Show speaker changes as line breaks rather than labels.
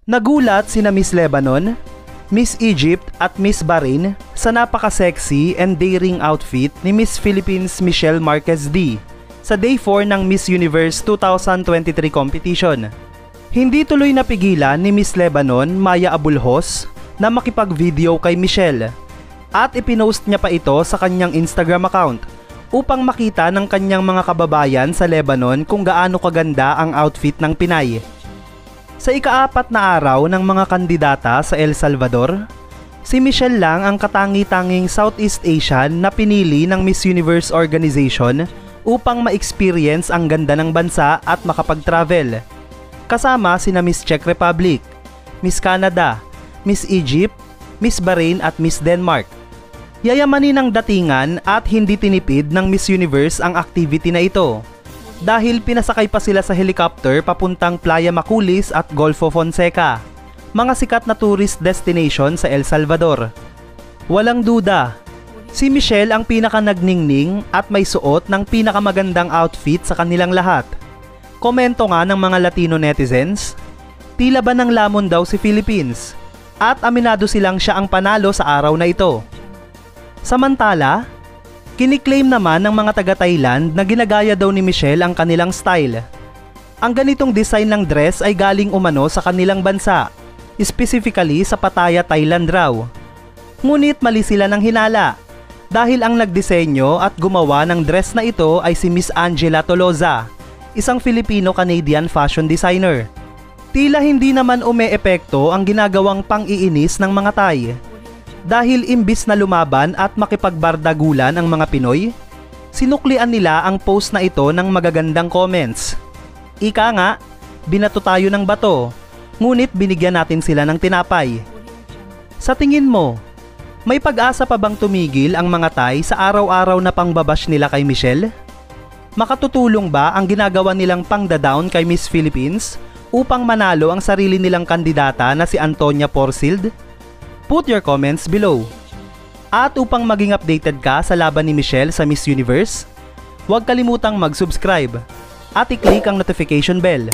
Nagulat sina Miss Lebanon, Miss Egypt at Miss Bahrain sa napaka-sexy and daring outfit ni Miss Philippines Michelle Marquez D sa Day 4 ng Miss Universe 2023 competition. Hindi tuloy napigilan ni Miss Lebanon, Maya Abulhos, na makipag-video kay Michelle at ipinost niya pa ito sa kanyang Instagram account upang makita ng kanyang mga kababayan sa Lebanon kung gaano kaganda ang outfit ng Pinay. Sa ika-4 na araw ng mga kandidata sa El Salvador, si Michelle lang ang katangi-tanging Southeast Asian na pinili ng Miss Universe organization upang ma-experience ang ganda ng bansa at makapag-travel. Kasama sina Miss Czech Republic, Miss Canada, Miss Egypt, Miss Bahrain at Miss Denmark. Yayamanin ng datingan at hindi tinipid ng Miss Universe ang activity na ito dahil pinasakay pa sila sa helicopter papuntang Playa Maculis at Golfo Fonseca, mga sikat na tourist destination sa El Salvador. Walang duda, si Michelle ang pinaka-nagningning at may suot ng pinakamagandang outfit sa kanilang lahat. Komento nga ng mga Latino netizens, tila ba ng lamon daw si Philippines at aminado silang siya ang panalo sa araw na ito. Samantala, kiniklaim naman ng mga taga-Thailand na ginagaya daw ni Michelle ang kanilang style. Ang ganitong design ng dress ay galing umano sa kanilang bansa, specifically sa Pattaya, Thailand raw. Ngunit mali sila ng hinala dahil ang nagdisenyo at gumawa ng dress na ito ay si Miss Angela Tolosa, isang Filipino-Canadian fashion designer. Tila hindi naman ume-epekto ang ginagawang pang-iinis ng mga Thai. Dahil imbis na lumaban at makipagbardagulan ang mga Pinoy, sinuklian nila ang post na ito ng magagandang comments. Ika nga, binato tayo ng bato, ngunit binigyan natin sila ng tinapay. Sa tingin mo, may pag-asa pa bang tumigil ang mga Thai sa araw-araw na pangbabash nila kay Michelle? Makatutulong ba ang ginagawa nilang pangda-down kay Miss Philippines upang manalo ang sarili nilang kandidata na si Antonia Porcilde? Put your comments below. At upang maging updated ka sa laban ni Michelle sa Miss Universe, huwag kalimutang mag-subscribe at i-click ang notification bell